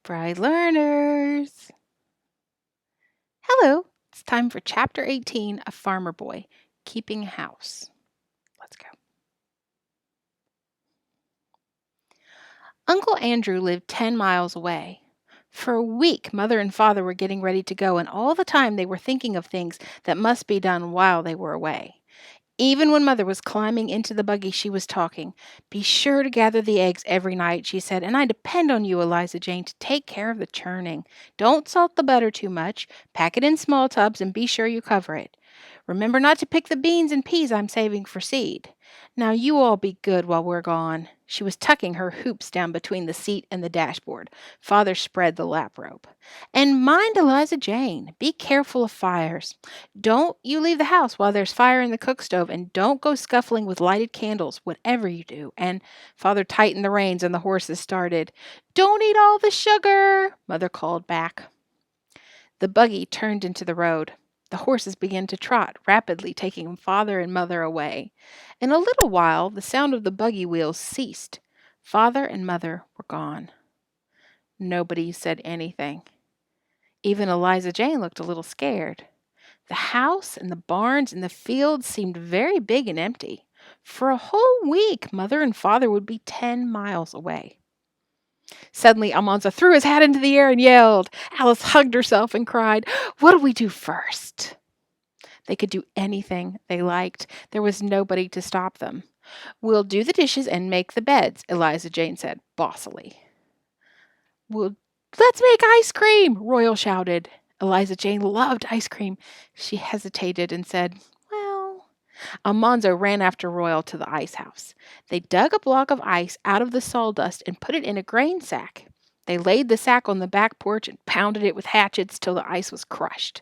Bright learners! Hello! It's time for Chapter 18 of Farmer Boy, Keeping House. Let's go. Uncle Andrew lived 10 miles away. For a week, Mother and Father were getting ready to go, and all the time they were thinking of things that must be done while they were away. Even when Mother was climbing into the buggy, she was talking. Be sure to gather the eggs every night, she said, and I depend on you, Eliza Jane, to take care of the churning. Don't salt the butter too much. Pack it in small tubs and be sure you cover it. Remember not to pick the beans and peas I'm saving for seed. Now you all be good while we're gone. She was tucking her hoops down between the seat and the dashboard. Father spread the lap robe. And mind Eliza Jane. Be careful of fires. Don't you leave the house while there's fire in the cook stove, and don't go scuffling with lighted candles, whatever you do. And Father tightened the reins and the horses started. Don't eat all the sugar, Mother called back. The buggy turned into the road. The horses began to trot, rapidly taking Father and Mother away. In a little while, the sound of the buggy wheels ceased. Father and Mother were gone. Nobody said anything. Even Eliza Jane looked a little scared. The house and the barns and the fields seemed very big and empty. For a whole week, Mother and Father would be 10 miles away. Suddenly, Almanza threw his hat into the air and yelled. Alice hugged herself and cried, What do we do first? They could do anything they liked. There was nobody to stop them. We'll do the dishes and make the beds, Eliza Jane said, bossily. Let's make ice cream, Royal shouted. Eliza Jane loved ice cream. She hesitated and said, Well. Almanzo ran after Royal to the ice house. They dug a block of ice out of the sawdust and put it in a grain sack. They laid the sack on the back porch and pounded it with hatchets till the ice was crushed.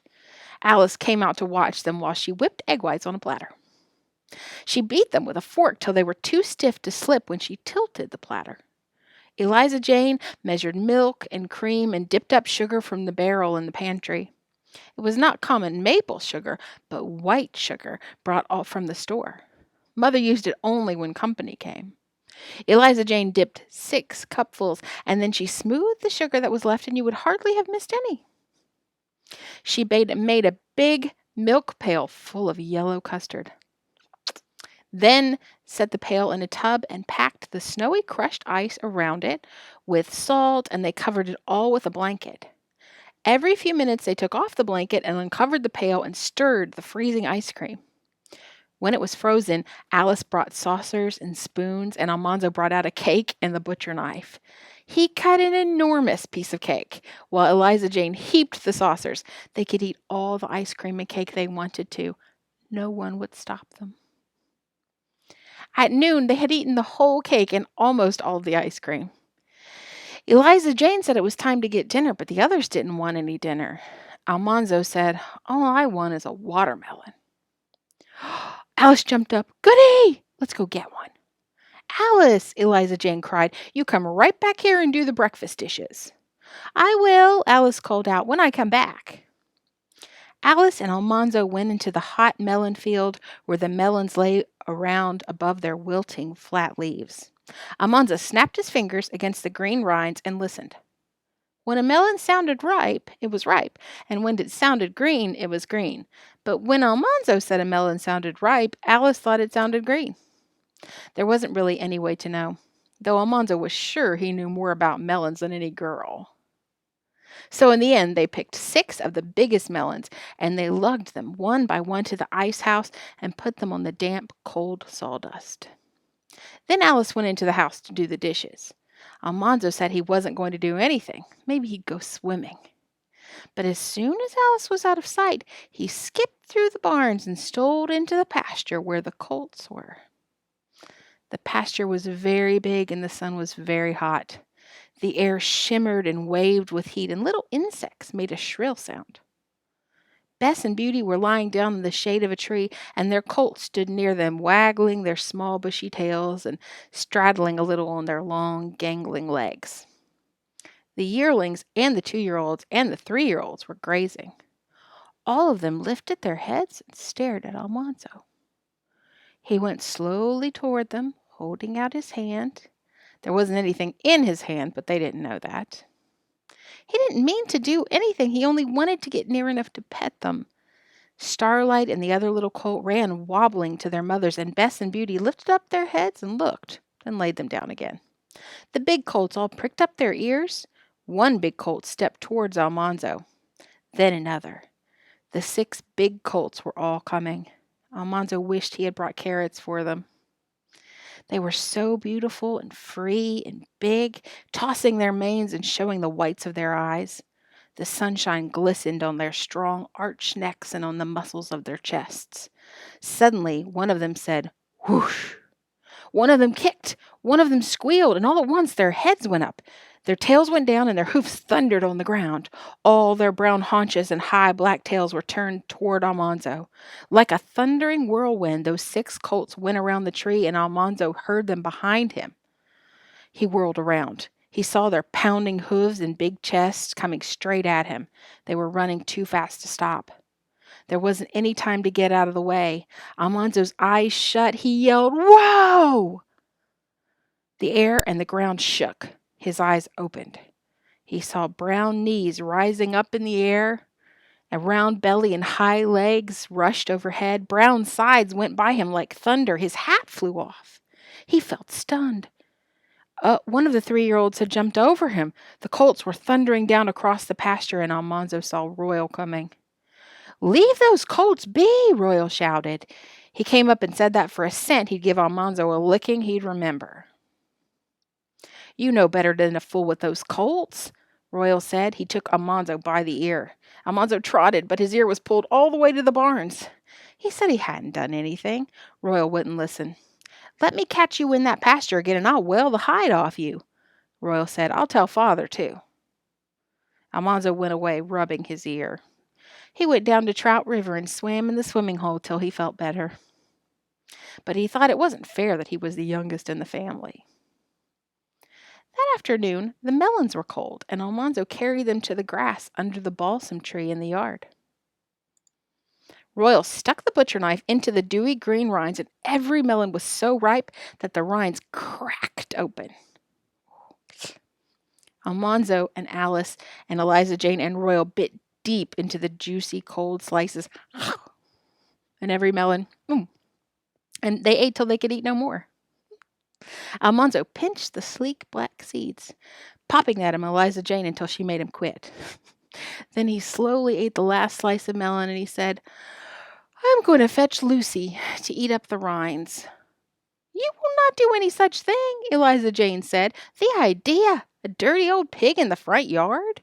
Alice came out to watch them while she whipped egg whites on a platter. She beat them with a fork till they were too stiff to slip when she tilted the platter. Eliza Jane measured milk and cream and dipped up sugar from the barrel in the pantry. It was not common maple sugar, but white sugar brought all from the store. Mother used it only when company came. Eliza Jane dipped 6 cupfuls, and then she smoothed the sugar that was left, and you would hardly have missed any. She made a big milk pail full of yellow custard. Then set the pail in a tub and packed the snowy crushed ice around it with salt, and they covered it all with a blanket. Every few minutes they took off the blanket and uncovered the pail and stirred the freezing ice cream. When it was frozen, Alice brought saucers and spoons, and Almanzo brought out a cake and the butcher knife. He cut an enormous piece of cake, while Eliza Jane heaped the saucers. They could eat all the ice cream and cake they wanted to. No one would stop them. At noon, they had eaten the whole cake and almost all the ice cream. Eliza Jane said it was time to get dinner, but the others didn't want any dinner. Almanzo said, All I want is a watermelon. Alice jumped up. Goody! Let's go get one. Alice, Eliza Jane cried, you come right back here and do the breakfast dishes. I will, Alice called out, when I come back. Alice and Almanzo went into the hot melon field where the melons lay around above their wilting flat leaves. Almanzo snapped his fingers against the green rinds and listened. When a melon sounded ripe, it was ripe, and when it sounded green, it was green. But when Almanzo said a melon sounded ripe, Alice thought it sounded green. There wasn't really any way to know, though Almanzo was sure he knew more about melons than any girl. So in the end, they picked 6 of the biggest melons, and they lugged them one by one to the ice house and put them on the damp, cold sawdust. Then Alice went into the house to do the dishes. Almanzo said he wasn't going to do anything. Maybe he'd go swimming. But as soon as Alice was out of sight, he skipped through the barns and stole into the pasture where the colts were. The pasture was very big and the sun was very hot. The air shimmered and waved with heat, and little insects made a shrill sound. Bess and Beauty were lying down in the shade of a tree, and their colts stood near them, waggling their small bushy tails and straddling a little on their long, gangling legs. The yearlings and the 2-year-olds and the 3-year-olds were grazing. All of them lifted their heads and stared at Almanzo. He went slowly toward them, holding out his hand. There wasn't anything in his hand, but they didn't know that. He didn't mean to do anything. He only wanted to get near enough to pet them. Starlight and the other little colt ran wobbling to their mothers, and Bess and Beauty lifted up their heads and looked, then laid them down again. The big colts all pricked up their ears. One big colt stepped towards Almanzo, then another. The 6 big colts were all coming. Almanzo wished he had brought carrots for them. They were so beautiful and free and big, tossing their manes and showing the whites of their eyes. The sunshine glistened on their strong arched necks and on the muscles of their chests. Suddenly, one of them said, "Whoosh!" One of them kicked, one of them squealed, and all at once their heads went up. Their tails went down and their hoofs thundered on the ground. All their brown haunches and high black tails were turned toward Almanzo. Like a thundering whirlwind, those 6 colts went around the tree, and Almanzo heard them behind him. He whirled around. He saw their pounding hooves and big chests coming straight at him. They were running too fast to stop. There wasn't any time to get out of the way. Almanzo's eyes shut. He yelled, "Whoa!" The air and the ground shook. His eyes opened. He saw brown knees rising up in the air. A round belly and high legs rushed overhead. Brown sides went by him like thunder. His hat flew off. He felt stunned. One of the 3-year-olds had jumped over him. The colts were thundering down across the pasture, and Almanzo saw Royal coming. "Leave those colts be," Royal shouted. He came up and said that for a cent he'd give Almanzo a licking he'd remember. "You know better than to fool with those colts," Royal said. He took Almanzo by the ear. Almanzo trotted, but his ear was pulled all the way to the barns. He said he hadn't done anything. Royal wouldn't listen. "Let me catch you in that pasture again, and I'll whale the hide off you," Royal said. "I'll tell Father, too." Almanzo went away, rubbing his ear. He went down to Trout River and swam in the swimming hole till he felt better. But he thought it wasn't fair that he was the youngest in the family. That afternoon, the melons were cold, and Almanzo carried them to the grass under the balsam tree in the yard. Royal stuck the butcher knife into the dewy green rinds, and every melon was so ripe that the rinds cracked open. Almanzo and Alice and Eliza Jane and Royal bit deep into the juicy, cold slices, and every melon, and they ate till they could eat no more. Almanzo pinched the sleek black seeds, popping at him Eliza Jane until she made him quit. Then he slowly ate the last slice of melon, and he said, "I'm going to fetch Lucy to eat up the rinds." "You will not do any such thing," Eliza Jane said. "The idea! A dirty old pig in the front yard."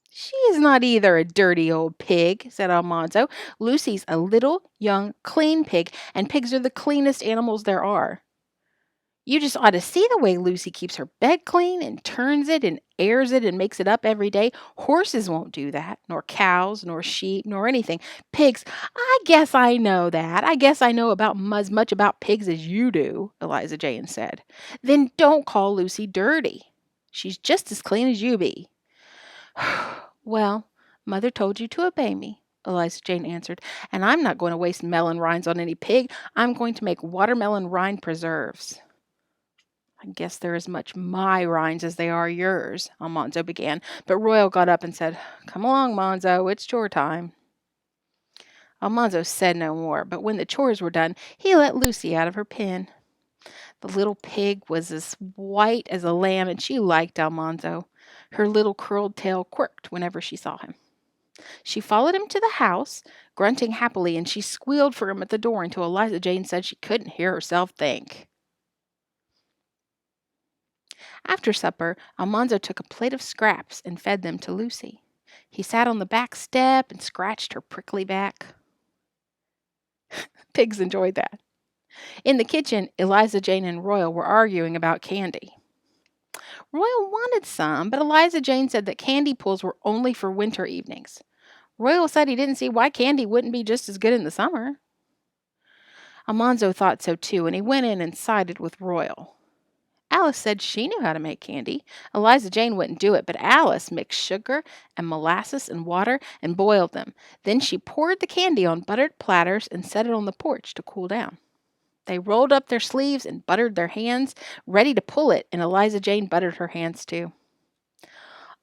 "She is not either a dirty old pig," said Almanzo. "Lucy's a little, young, clean pig, and pigs are the cleanest animals there are. You just ought to see the way Lucy keeps her bed clean and turns it and airs it and makes it up every day. Horses won't do that, nor cows, nor sheep, nor anything. Pigs, I guess I know that. I guess I know about as much about pigs as you do," Eliza Jane said. "Then don't call Lucy dirty. She's just as clean as you be." "Well, Mother told you to obey me," Eliza Jane answered, "and I'm not going to waste melon rinds on any pig. I'm going to make watermelon rind preserves." "I guess they're as much my rinds as they are yours," Almanzo began, but Royal got up and said, "Come along, Monzo, it's chore time." Almanzo said no more, but when the chores were done, he let Lucy out of her pen. The little pig was as white as a lamb, and she liked Almanzo. Her little curled tail quirked whenever she saw him. She followed him to the house, grunting happily, and she squealed for him at the door until Eliza Jane said she couldn't hear herself think. After supper, Almanzo took a plate of scraps and fed them to Lucy. He sat on the back step and scratched her prickly back. Pigs enjoyed that. In the kitchen, Eliza Jane and Royal were arguing about candy. Royal wanted some, but Eliza Jane said that candy pulls were only for winter evenings. Royal said he didn't see why candy wouldn't be just as good in the summer. Almanzo thought so too, and he went in and sided with Royal. Alice said she knew how to make candy. Eliza Jane wouldn't do it, but Alice mixed sugar and molasses and water and boiled them. Then she poured the candy on buttered platters and set it on the porch to cool down. They rolled up their sleeves and buttered their hands, ready to pull it, and Eliza Jane buttered her hands too.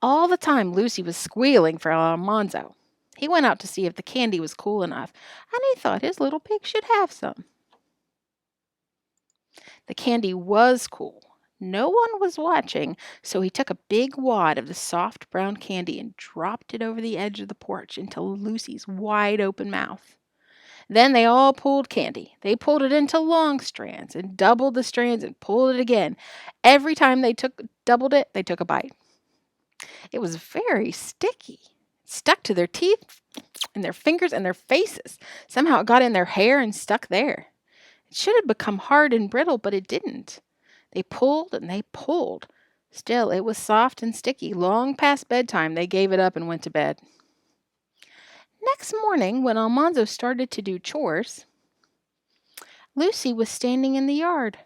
All the time Lucy was squealing for Almanzo. He went out to see if the candy was cool enough, and he thought his little pig should have some. The candy was cool. No one was watching, so he took a big wad of the soft brown candy and dropped it over the edge of the porch into Lucy's wide open mouth. Then they all pulled candy. They pulled it into long strands and doubled the strands and pulled it again. Every time they doubled it, they took a bite. It was very sticky. It stuck to their teeth and their fingers and their faces. Somehow it got in their hair and stuck there. It should have become hard and brittle, but it didn't. They pulled and they pulled. Still, it was soft and sticky. Long past bedtime, they gave it up and went to bed. Next morning, when Almanzo started to do chores, Lucy was standing in the yard.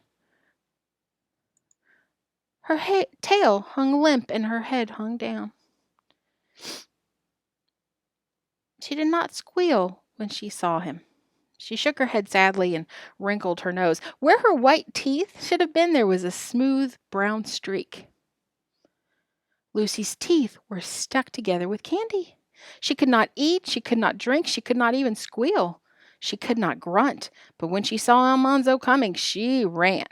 Her tail hung limp and her head hung down. She did not squeal when she saw him. She shook her head sadly and wrinkled her nose. Where her white teeth should have been, there was a smooth brown streak. Lucy's teeth were stuck together with candy. She could not eat, she could not drink, she could not even squeal. She could not grunt, but when she saw Almanzo coming, she ran.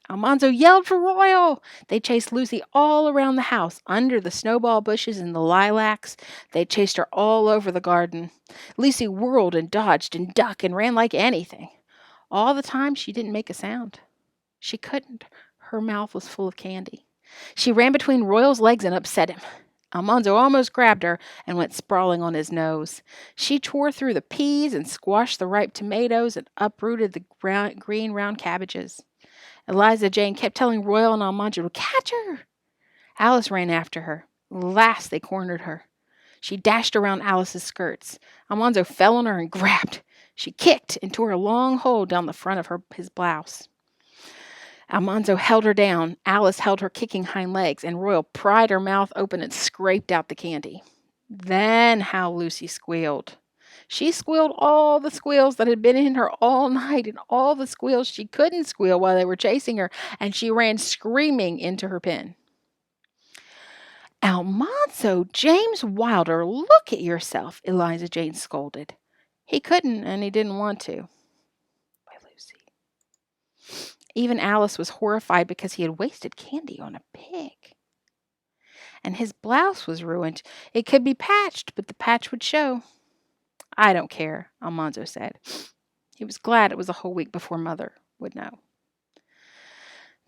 Almanzo yelled for Royal. They chased Lucy all around the house, under the snowball bushes and the lilacs. They chased her all over the garden. Lucy whirled and dodged and ducked and ran like anything. All the time she didn't make a sound. She couldn't. Her mouth was full of candy. She ran between Royal's legs and upset him. Almanzo almost grabbed her and went sprawling on his nose. She tore through the peas and squashed the ripe tomatoes and uprooted the green round cabbages. Eliza Jane kept telling Royal and Almanzo to catch her. Alice ran after her. Last they cornered her. She dashed around Alice's skirts. Almanzo fell on her and grabbed. She kicked and tore a long hole down the front of his blouse. Almanzo held her down. Alice held her kicking hind legs, and Royal pried her mouth open and scraped out the candy. Then how Lucy squealed. She squealed all the squeals that had been in her all night, and all the squeals she couldn't squeal while they were chasing her, and she ran screaming into her pen. Almanzo James Wilder, look at yourself, Eliza Jane scolded. He couldn't, and he didn't want to. By Lucy. Even Alice was horrified because he had wasted candy on a pig. And his blouse was ruined. It could be patched, but the patch would show. I don't care, Almanzo said. He was glad it was a whole week before Mother would know.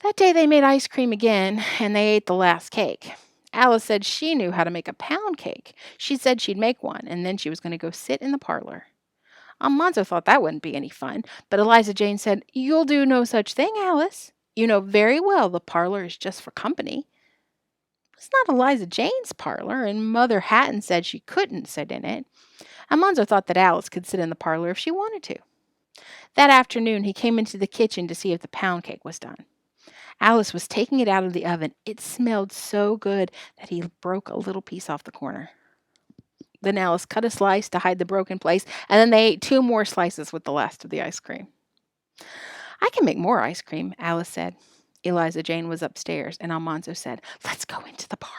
That day they made ice cream again, and they ate the last cake. Alice said she knew how to make a pound cake. She said she'd make one, and then she was going to go sit in the parlor. Almanzo thought that wouldn't be any fun, but Eliza Jane said, You'll do no such thing, Alice. You know very well the parlor is just for company. It's not Eliza Jane's parlor, and Mother Hatton said she couldn't sit in it. Almanzo thought that Alice could sit in the parlor if she wanted to. That afternoon he came into the kitchen to see if the pound cake was done. Alice was taking it out of the oven. It smelled so good that he broke a little piece off the corner. Then Alice cut a slice to hide the broken place, and then they ate 2 more slices with the last of the ice cream. I can make more ice cream, Alice said. Eliza Jane was upstairs, and Almanzo said, Let's go into the parlor.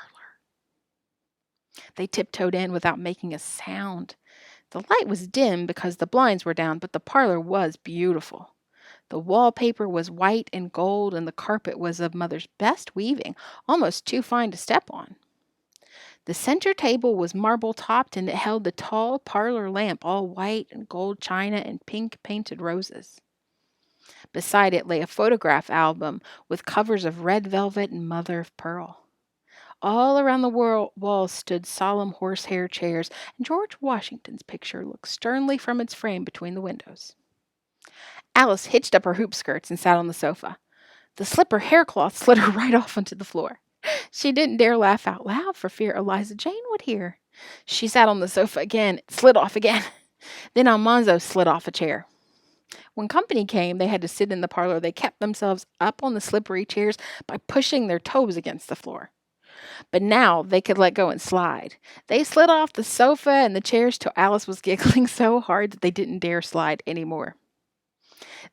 They tiptoed in without making a sound. The light was dim because the blinds were down, but the parlor was beautiful. The wallpaper was white and gold, and the carpet was of Mother's best weaving, almost too fine to step on. The center table was marble-topped, and it held the tall parlor lamp, all white and gold china and pink painted roses. Beside it lay a photograph album with covers of red velvet and mother of pearl. All around the walls stood solemn horsehair chairs, and George Washington's picture looked sternly from its frame between the windows. Alice hitched up her hoop skirts and sat on the sofa. The slipper haircloth slid her right off onto the floor. She didn't dare laugh out loud for fear Eliza Jane would hear. She sat on the sofa again. It slid off again. Then Almanzo slid off a chair. When company came, they had to sit in the parlor. They kept themselves up on the slippery chairs by pushing their toes against the floor. But now they could let go and slide. They slid off the sofa and the chairs till Alice was giggling so hard that they didn't dare slide anymore.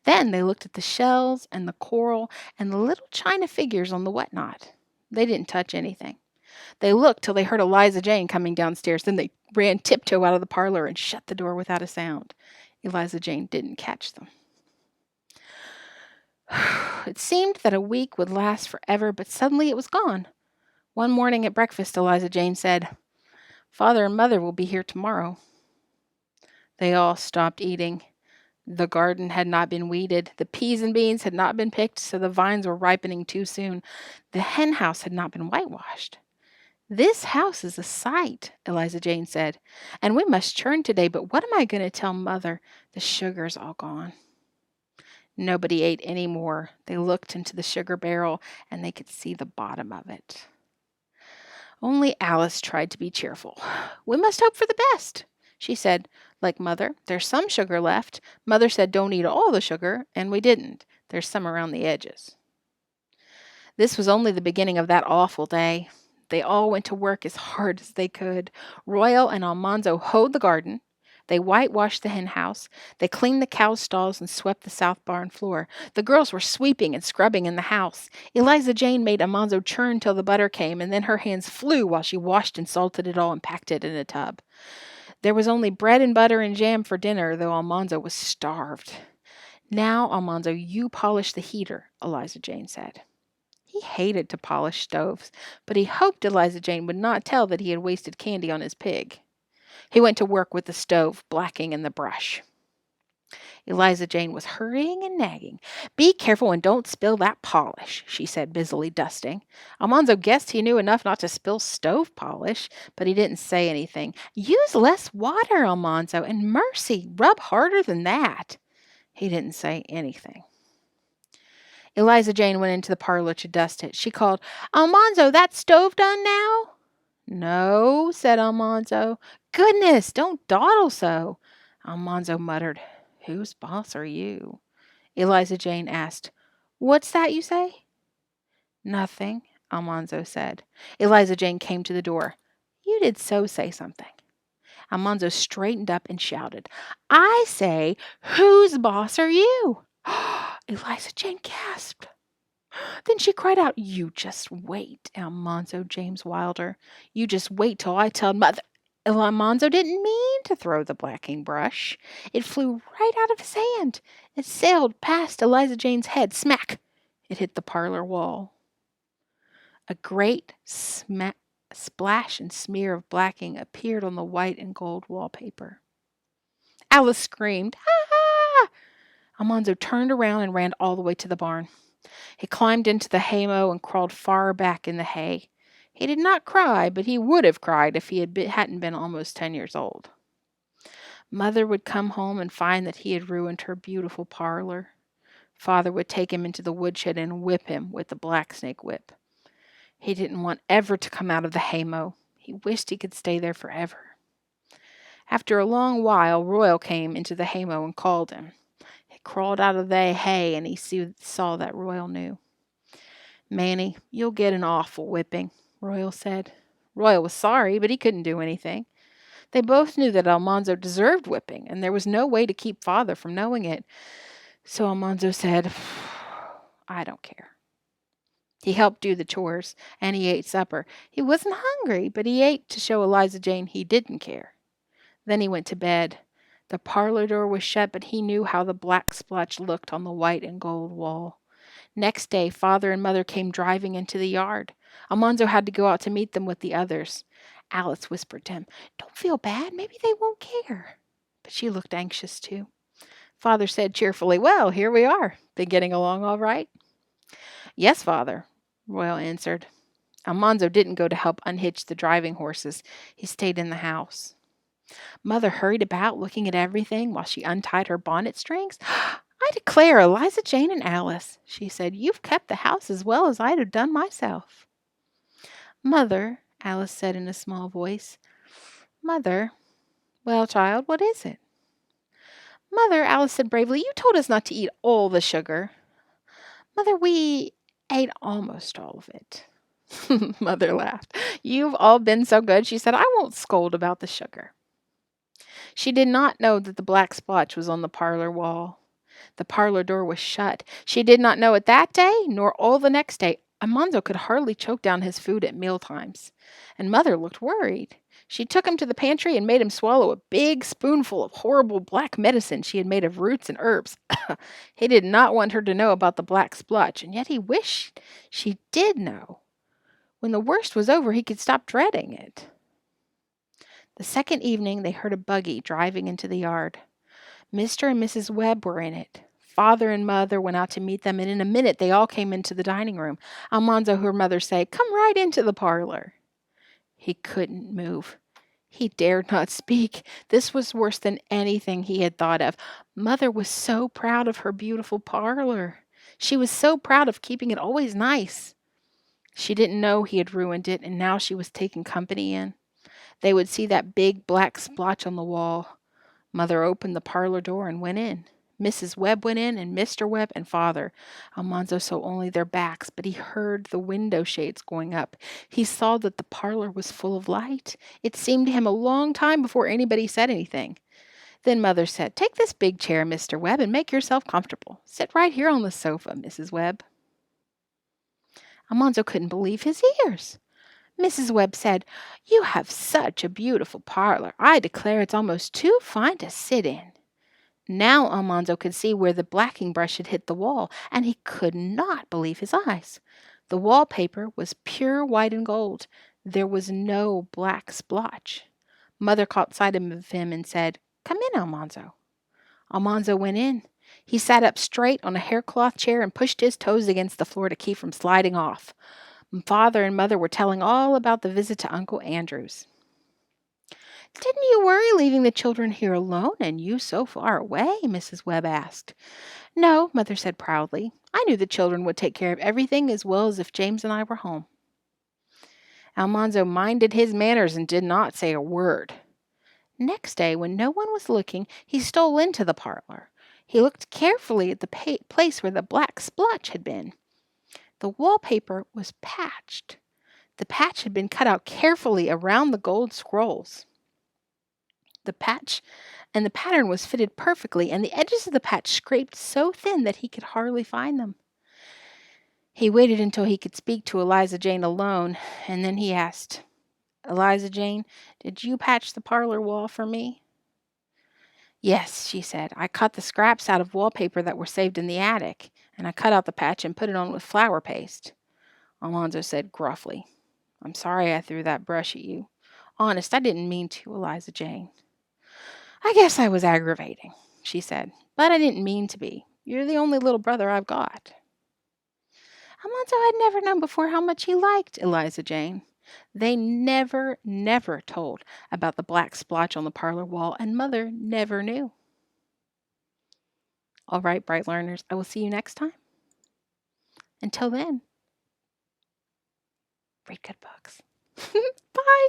Then they looked at the shells and the coral and the little china figures on the whatnot. They didn't touch anything. They looked till they heard Eliza Jane coming downstairs. Then they ran tiptoe out of the parlor and shut the door without a sound. Eliza Jane didn't catch them. It seemed that a week would last forever, but suddenly it was gone. One morning at breakfast, Eliza Jane said, "Father and Mother will be here tomorrow." They all stopped eating. The garden had not been weeded. The peas and beans had not been picked, so the vines were ripening too soon. The hen house had not been whitewashed. "This house is a sight," Eliza Jane said, "and we must churn today, but what am I going to tell Mother? The sugar's all gone." Nobody ate any more. They looked into the sugar barrel, and they could see the bottom of it. Only Alice tried to be cheerful. "We must hope for the best," she said. "Like Mother, there's some sugar left. Mother said don't eat all the sugar, and we didn't. There's some around the edges." This was only the beginning of that awful day. They all went to work as hard as they could. Royal and Almanzo hoed the garden. They whitewashed the hen house. They cleaned the cow stalls and swept the south barn floor. The girls were sweeping and scrubbing in the house. Eliza Jane made Almanzo churn till the butter came, and then her hands flew while she washed and salted it all and packed it in a tub. There was only bread and butter and jam for dinner, though Almanzo was starved. "Now, Almanzo, you polish the heater," Eliza Jane said. He hated to polish stoves, but he hoped Eliza Jane would not tell that he had wasted candy on his pig. He went to work with the stove, blacking in the brush. Eliza Jane was hurrying and nagging. "Be careful and don't spill that polish," she said, busily dusting. Almanzo guessed he knew enough not to spill stove polish, but he didn't say anything. "Use less water, Almanzo, and mercy, rub harder than that." He didn't say anything. Eliza Jane went into the parlor to dust it. She called, "Almanzo, that stove done now?" "No," said Almanzo. "Goodness, don't dawdle so." Almanzo muttered, "Whose boss are you?" Eliza Jane asked, "What's that you say?" "Nothing," Almanzo said. Eliza Jane came to the door. "You did so say something." Almanzo straightened up and shouted, "I say, whose boss are you?" Eliza Jane gasped. Then she cried out, "You just wait, Almanzo James Wilder. You just wait till I tell Mother." Almanzo didn't mean to throw the blacking brush. It flew right out of his hand. It sailed past Eliza Jane's head. Smack! It hit the parlor wall. A great splash and smear of blacking appeared on the white and gold wallpaper. Alice screamed, "Ah!" Almanzo turned around and ran all the way to the barn. He climbed into the haymow and crawled far back in the hay. He did not cry, but he would have cried if he hadn't been almost 10 years old. Mother would come home and find that he had ruined her beautiful parlor. Father would take him into the woodshed and whip him with the black snake whip. He didn't want ever to come out of the haymow. He wished he could stay there forever. After a long while, Royal came into the haymow and called him. He crawled out of the hay, and he saw that Royal knew. "Manny, you'll get an awful whipping," Royal said. Royal was sorry, but he couldn't do anything. They both knew that Almanzo deserved whipping, and there was no way to keep Father from knowing it. So Almanzo said, "I don't care." He helped do the chores, and he ate supper. He wasn't hungry, but he ate to show Eliza Jane he didn't care. Then he went to bed. The parlor door was shut, but he knew how the black splotch looked on the white and gold wall. Next day, Father and Mother came driving into the yard. Almanzo had to go out to meet them with the others. Alice whispered to him, "Don't feel bad. Maybe they won't care." But she looked anxious, too. Father said cheerfully, "Well, here we are. Been getting along all right?" "Yes, Father," Royal answered. Almanzo didn't go to help unhitch the driving horses. He stayed in the house. Mother hurried about, looking at everything while she untied her bonnet strings. "I declare, Eliza Jane and Alice," she said, "you've kept the house as well as I'd have done myself." "Mother," Alice said in a small voice. "Mother." "Well, child, what is it?" "Mother," Alice said bravely, "you told us not to eat all the sugar." "Mother, we ate almost all of it." Mother laughed. "You've all been so good," she said, "I won't scold about the sugar." She did not know that the black splotch was on the parlor wall. The parlor door was shut. She did not know it that day, nor all the next day. Almanzo could hardly choke down his food at meal times, and Mother looked worried. She took him to the pantry and made him swallow a big spoonful of horrible black medicine she had made of roots and herbs. He did not want her to know about the black splotch, and yet he wished she did know. When the worst was over, he could stop dreading it. The second evening, they heard a buggy driving into the yard. Mr. and Mrs. Webb were in it. Father and Mother went out to meet them, and in a minute they all came into the dining room. Almanzo heard Mother say, "Come right into the parlor." He couldn't move. He dared not speak. This was worse than anything he had thought of. Mother was so proud of her beautiful parlor. She was so proud of keeping it always nice. She didn't know he had ruined it, and now she was taking company in. They would see that big black splotch on the wall. Mother opened the parlor door and went in. Mrs. Webb went in, and Mr. Webb and Father. Almanzo saw only their backs, but he heard the window shades going up. He saw that the parlor was full of light. It seemed to him a long time before anybody said anything. Then Mother said, "Take this big chair, Mr. Webb, and make yourself comfortable. Sit right here on the sofa, Mrs. Webb." Almanzo couldn't believe his ears. Mrs. Webb said, "You have such a beautiful parlor. I declare it's almost too fine to sit in." Now Almanzo could see where the blacking brush had hit the wall, and he could not believe his eyes. The wallpaper was pure white and gold. There was no black splotch. Mother caught sight of him and said, "Come in, Almanzo." Almanzo went in. He sat up straight on a haircloth chair and pushed his toes against the floor to keep from sliding off. Father and Mother were telling all about the visit to Uncle Andrew's. "Didn't you worry leaving the children here alone and you so far away?" Mrs. Webb asked. "No," Mother said proudly. "I knew the children would take care of everything as well as if James and I were home." Almanzo minded his manners and did not say a word. Next day, when no one was looking, he stole into the parlor. He looked carefully at the place where the black splotch had been. The wallpaper was patched. The patch had been cut out carefully around the gold scrolls. The patch and the pattern was fitted perfectly, and the edges of the patch scraped so thin that he could hardly find them. He waited until he could speak to Eliza Jane alone, and then he asked, "Eliza Jane, did you patch the parlor wall for me?" "Yes," she said. "I cut the scraps out of wallpaper that were saved in the attic, and I cut out the patch and put it on with flour paste." Alonzo said gruffly, "I'm sorry I threw that brush at you. Honest, I didn't mean to, Eliza Jane." "I guess I was aggravating," she said, "but I didn't mean to be. You're the only little brother I've got." Alonzo had never known before how much he liked Eliza Jane. They never told about the black splotch on the parlor wall, and Mother never knew. All right, bright learners, I will see you next time. Until then, read good books. Bye.